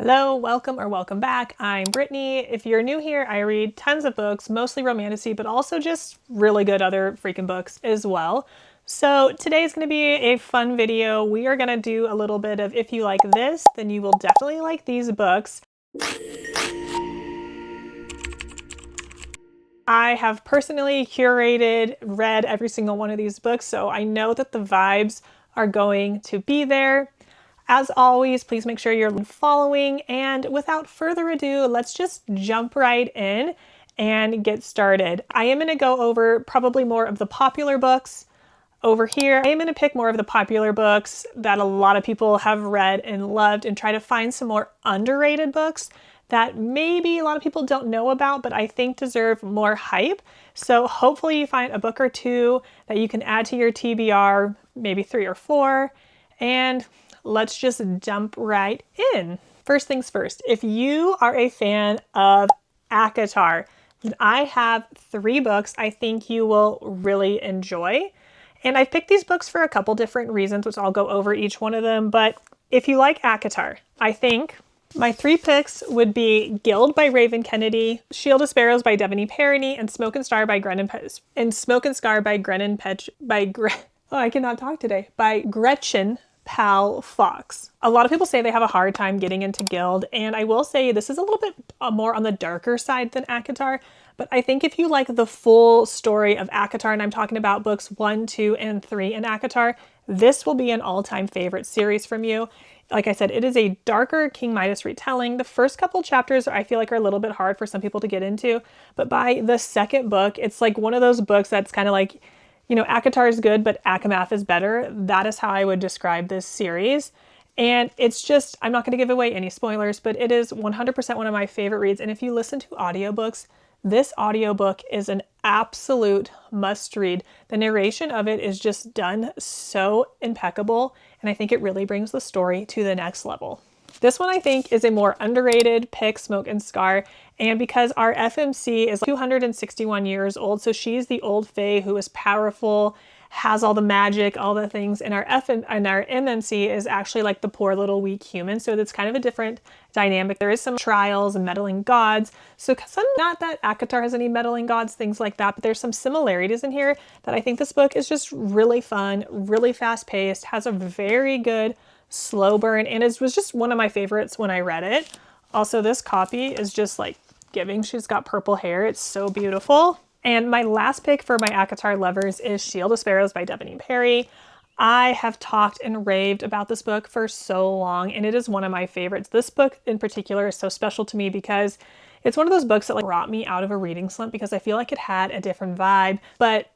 Hello, welcome or welcome back. I'm Brittany. If you're new here, I read tons of books, mostly romantasy, but also just really good other freaking books as well. So today's going to be a fun video. We are going to do a little bit of if you like this, then you will definitely like these books. I have personally curated, read every single one of these books, so I know that the vibes are going to be there. As always, please make sure you're following, and without further ado, let's just jump right in and get started. I am going to go over probably more of the popular books over here. I am going to pick more of the popular books that a lot of people have read and loved and try to find some more underrated books that maybe a lot of people don't know about, but I think deserve more hype. So hopefully you find a book or two that you can add to your TBR, maybe 3 or 4, and let's just jump right in. First things first, if you are a fan of ACOTAR, then I have 3 books I think you will really enjoy. And I've picked these books for a couple different reasons, which I'll go over each one of them. But if you like ACOTAR, I think my 3 picks would be Gild by Raven Kennedy, Shield of Sparrows by Devney and Smoke and Star by by Gretchen Powell Fox. A lot of people say they have a hard time getting into Gild, and I will say this is a little bit more on the darker side than ACOTAR, but I think if you like the full story of ACOTAR, and I'm talking about books 1, 2, and 3 in ACOTAR, this will be an all-time favorite series from you. Like I said, it is a darker King Midas retelling. The first couple chapters I feel like are a little bit hard for some people to get into, but by the second book, it's like one of those books that's kind of like, you know, ACOTAR is good, but ACOMAF is better. That is how I would describe this series. And it's just, I'm not going to give away any spoilers, but it is 100% one of my favorite reads. And if you listen to audiobooks, this audiobook is an absolute must read. The narration of it is just done so impeccable, and I think it really brings the story to the next level. This one I think is a more underrated pick, Smoke and Scar, and because our FMC is 261 years old, so she's the old fae who is powerful, has all the magic, all the things, and our MMC is actually like the poor little weak human, so it's kind of a different dynamic. There is some trials and meddling gods, so not that ACOTAR has any meddling gods, things like that, but there's some similarities in here that I think this book is just really fun, really fast-paced, has a very good slow burn, and it was just one of my favorites when I read it. Also, this copy is just like giving. She's got purple hair. It's so beautiful. And my last pick for my ACOTAR lovers is Shield of Sparrows by Devney. I have talked and raved about this book for so long, and it is one of my favorites. This book in particular is so special to me because it's one of those books that like brought me out of a reading slump because I feel like it had a different vibe, but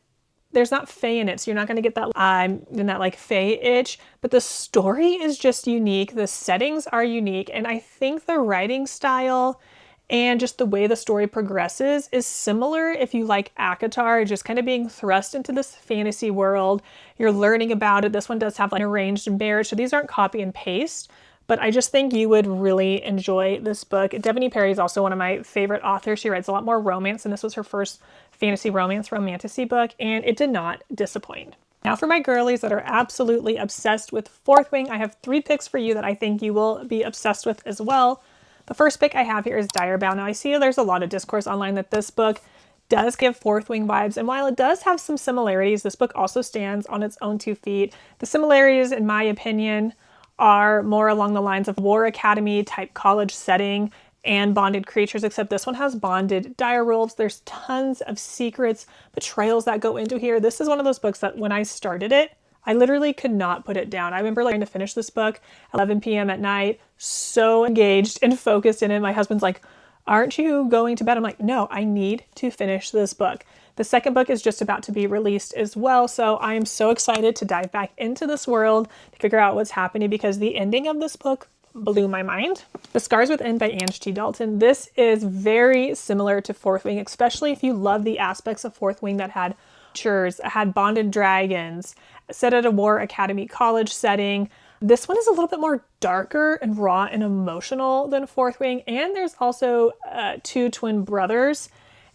there's not fae in it, so you're not going to get that in that like fae itch, but the story is just unique. The settings are unique, and I think the writing style and just the way the story progresses is similar if you like ACOTAR, just kind of being thrust into this fantasy world. You're learning about it. This one does have like an arranged marriage, so these aren't copy and paste, but I just think you would really enjoy this book. Devney is also one of my favorite authors. She writes a lot more romance, and this was her first fantasy romance romantasy book, and it did not disappoint. Now for my girlies that are absolutely obsessed with Fourth Wing, I have 3 picks for you that I think you will be obsessed with as well. The first pick I have here is Direbound. Now I see there's a lot of discourse online that this book does give Fourth Wing vibes, and while it does have some similarities, this book also stands on its own 2 feet. The similarities, in my opinion, are more along the lines of War Academy type college setting and bonded creatures, except this one has bonded direwolves. There's tons of secrets, betrayals that go into here. This is one of those books that when I started it, I literally could not put it down. I remember like trying to finish this book at 11 p.m. at night, so engaged and focused in it. My husband's like, aren't you going to bed? I'm like, no, I need to finish this book. The second book is just about to be released as well, so I am so excited to dive back into this world to figure out what's happening because the ending of this book blew my mind. The Scars Within by AngT Dalton. This is very similar to Fourth Wing, especially if you love the aspects of Fourth Wing that had creatures, had bonded dragons, set at a War Academy college setting. This one is a little bit more darker and raw and emotional than Fourth Wing, and there's also 2 twin brothers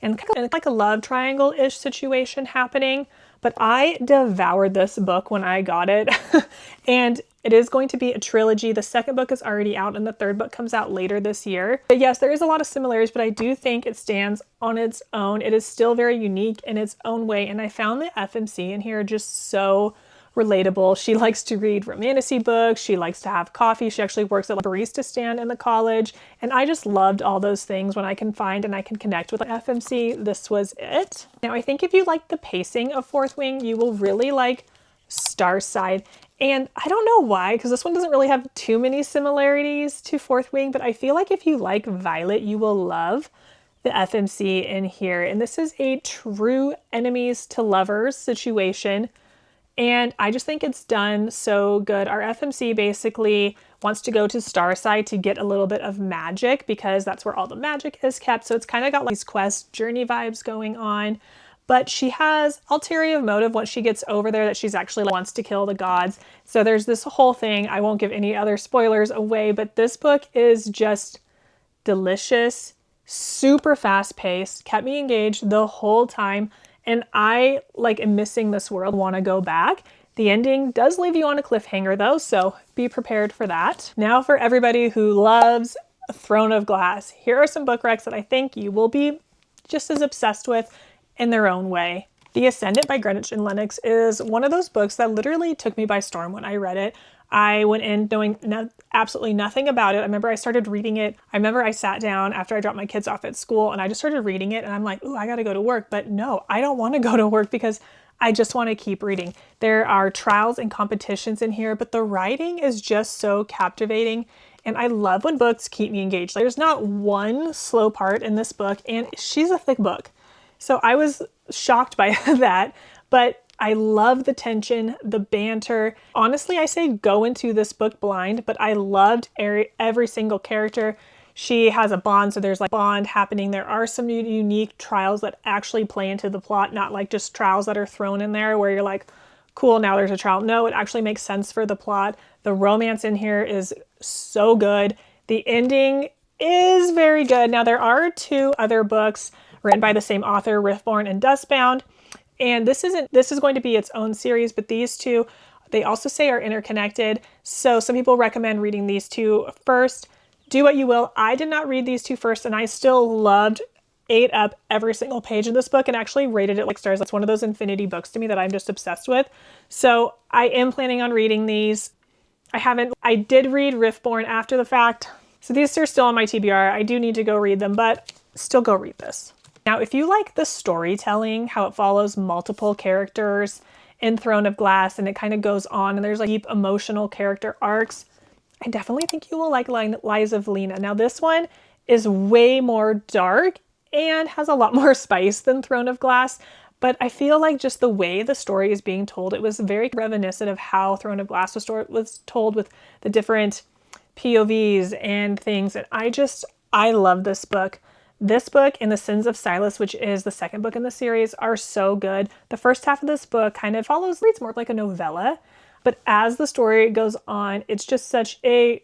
and kind of like a love triangle-ish situation happening. But I devoured this book when I got it, and It is going to be a trilogy. The second book is already out and the third book comes out later this year. But yes, there is a lot of similarities, but I do think it stands on its own. It is still very unique in its own way. And I found the FMC in here just so relatable. She likes to read romantasy books. She likes to have coffee. She actually works at a barista stand in the college. And I just loved all those things when I can find and I can connect with FMC. This was it. Now, I think if you like the pacing of Fourth Wing, you will really like Starside. And I don't know why, because this one doesn't really have too many similarities to Fourth Wing, but I feel like if you like Violet, you will love the FMC in here. And this is a true enemies to lovers situation. And I just think it's done so good. Our FMC basically wants to go to Starside to get a little bit of magic because that's where all the magic is kept. So it's kind of got like these quest journey vibes going on. But she has ulterior motive once she gets over there that she's actually wants to kill the gods. So there's this whole thing. I won't give any other spoilers away, but this book is just delicious, super fast paced, kept me engaged the whole time. And I am missing this world, want to go back. The ending does leave you on a cliffhanger though, so be prepared for that. Now for everybody who loves Throne of Glass, here are some book recs that I think you will be just as obsessed with in their own way. The Ascendant by Gretchen is one of those books that literally took me by storm when I read it. I went in knowing absolutely nothing about it. I remember I started reading it. I remember I sat down after I dropped my kids off at school and I just started reading it and I'm like, ooh, I gotta go to work. But no, I don't want to go to work because I just want to keep reading. There are trials and competitions in here, but the writing is just so captivating. And I love when books keep me engaged. There's not one slow part in this book, and she's a thick book. So I was shocked by that, but I love the tension, the banter. Honestly, I say go into this book blind, but I loved every single character. She has a bond, so there's bond happening. There are some unique trials that actually play into the plot, not just trials that are thrown in there where you're like, cool, now there's a trial. No, it actually makes sense for the plot. The romance in here is so good. The ending is very good. Now, there are two other books written by the same author, Riftborn and Dustbound. And this is going to be its own series, but these two, they also say are interconnected. So some people recommend reading these two first. Do what you will. I did not read these two first, and I still ate up every single page in this book and actually rated it stars. That's one of those infinity books to me that I'm just obsessed with. So I am planning on reading these. I did read Riftborn after the fact. So these are still on my TBR. I do need to go read them, but still go read this. Now, if you like the storytelling, how it follows multiple characters in Throne of Glass and it kind of goes on and there's deep emotional character arcs, I definitely think you will like Lies of Lena. Now, this one is way more dark and has a lot more spice than Throne of Glass, but I feel like just the way the story is being told, it was very reminiscent of how Throne of Glass was told with the different POVs and things. And I love this book. This book and The Sins of Silas, which is the second book in the series, are so good. The first half of this book kind of reads more like a novella, but as the story goes on, it's just such a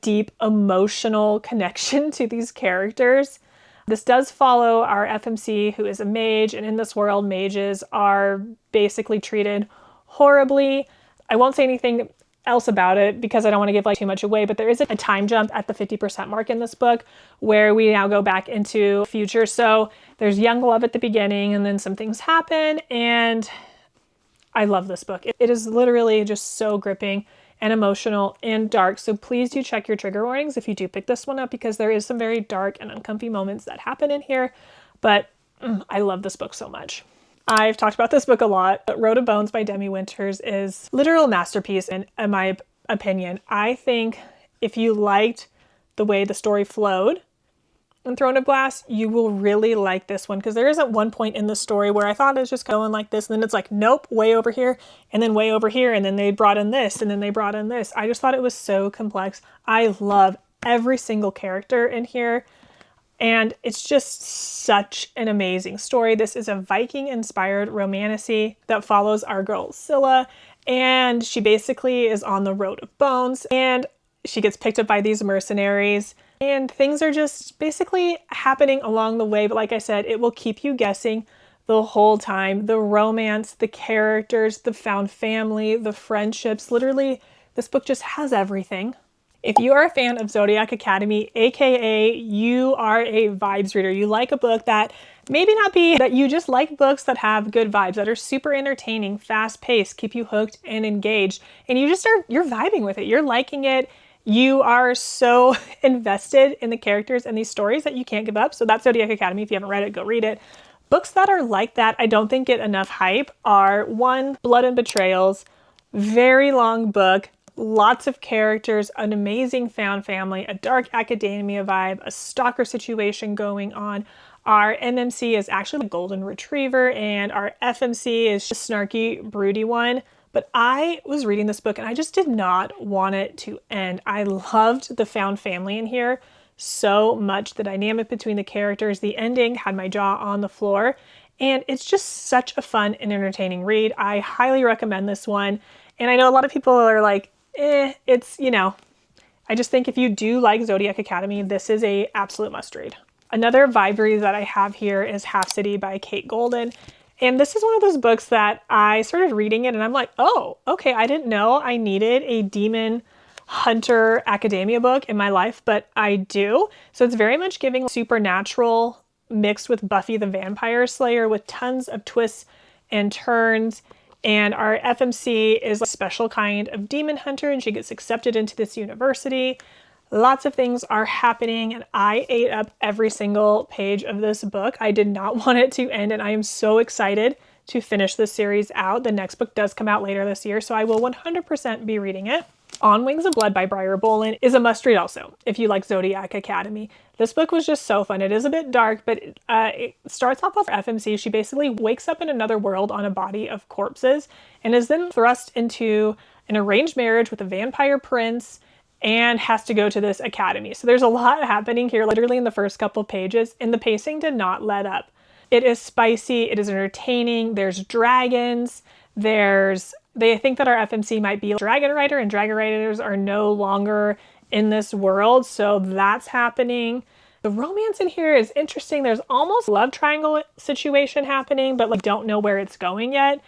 deep emotional connection to these characters. This does follow our FMC, who is a mage, and in this world, mages are basically treated horribly. I won't say anything else about it because I don't want to give too much away, but there is a time jump at the 50% mark in this book where we now go back into future. So there's young love at the beginning and then some things happen, and I love this book. It is literally just so gripping and emotional and dark. So please do check your trigger warnings if you do pick this one up, because there is some very dark and uncomfy moments that happen in here, but I love this book so much. I've talked about this book a lot, but Road of Bones by Demi Winters is a literal masterpiece in my opinion. I think if you liked the way the story flowed in Throne of Glass, you will really like this one, because there isn't one point in the story where I thought it was just going like this, and then it's like, nope, way over here, and then way over here, and then they brought in this, and then they brought in this. I just thought it was so complex. I love every single character in here. And it's just such an amazing story. This is a Viking-inspired romantasy that follows our girl Scylla, and she basically is on the Road of Bones, and she gets picked up by these mercenaries, and things are just basically happening along the way. But like I said, it will keep you guessing the whole time. The romance, the characters, the found family, the friendships. Literally, this book just has everything. If you are a fan of Zodiac Academy, aka you are a vibes reader, you like a book that maybe not be, that you just like books that have good vibes, that are super entertaining, fast paced, keep you hooked and engaged, and you're vibing with it, you're liking it, you are so invested in the characters and these stories that you can't give up. So that's Zodiac Academy. If you haven't read it, go read it. Books that are like that, I don't think get enough hype, are one, Blood and Betrayals, very long book, lots of characters, an amazing found family, a dark academia vibe, a stalker situation going on. Our MMC is actually a golden retriever, and our FMC is a snarky, broody one. But I was reading this book and I just did not want it to end. I loved the found family in here so much. The dynamic between the characters, the ending had my jaw on the floor, and it's just such a fun and entertaining read. I highly recommend this one. And I know a lot of people are like, it's, you know, I just think if you do like Zodiac Academy, this is a absolute must read. Another vibe read that I have here is Half City by Kate Golden. And this is one of those books that I started reading it and I'm like, oh, okay, I didn't know I needed a demon hunter academia book in my life, but I do. So it's very much giving supernatural mixed with Buffy the Vampire Slayer, with tons of twists and turns. And our FMC is a special kind of demon hunter, and she gets accepted into this university. Lots of things are happening, and I ate up every single page of this book. I did not want it to end, and I am so excited to finish this series out. The next book does come out later this year, so I will 100% be reading it. On Wings of Blood by Briar Bolin is a must read also, if you like Zodiac Academy. This book was just so fun. It is a bit dark, but it starts off with FMC. She basically wakes up in another world on a body of corpses and is then thrust into an arranged marriage with a vampire prince and has to go to this academy. So there's a lot happening here, literally in the first couple pages, and the pacing did not let up. It is spicy, it is entertaining, there's dragons, they think that our FMC might be a dragon rider, and dragon riders are no longer in this world, so that's happening. The romance in here is interesting. There's almost love triangle situation happening, but like don't know where it's going yet.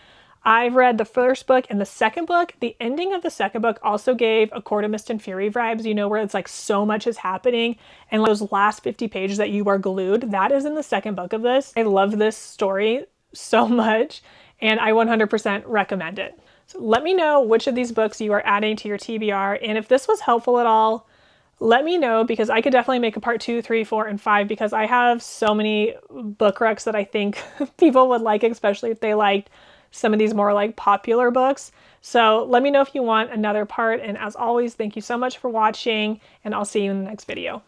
I've read the first book and the second book. The ending of the second book also gave A Court of Mist and Fury vibes, you know, where it's like so much is happening and those last 50 pages that you are glued. That is in the second book of this. I love this story so much, and I 100% recommend it. So let me know which of these books you are adding to your TBR, and if this was helpful at all, let me know, because I could definitely make a part 2, 3, 4, and 5, because I have so many book recs that I think people would like, especially if they liked some of these more like popular books. So let me know if you want another part, and as always, thank you so much for watching, and I'll see you in the next video.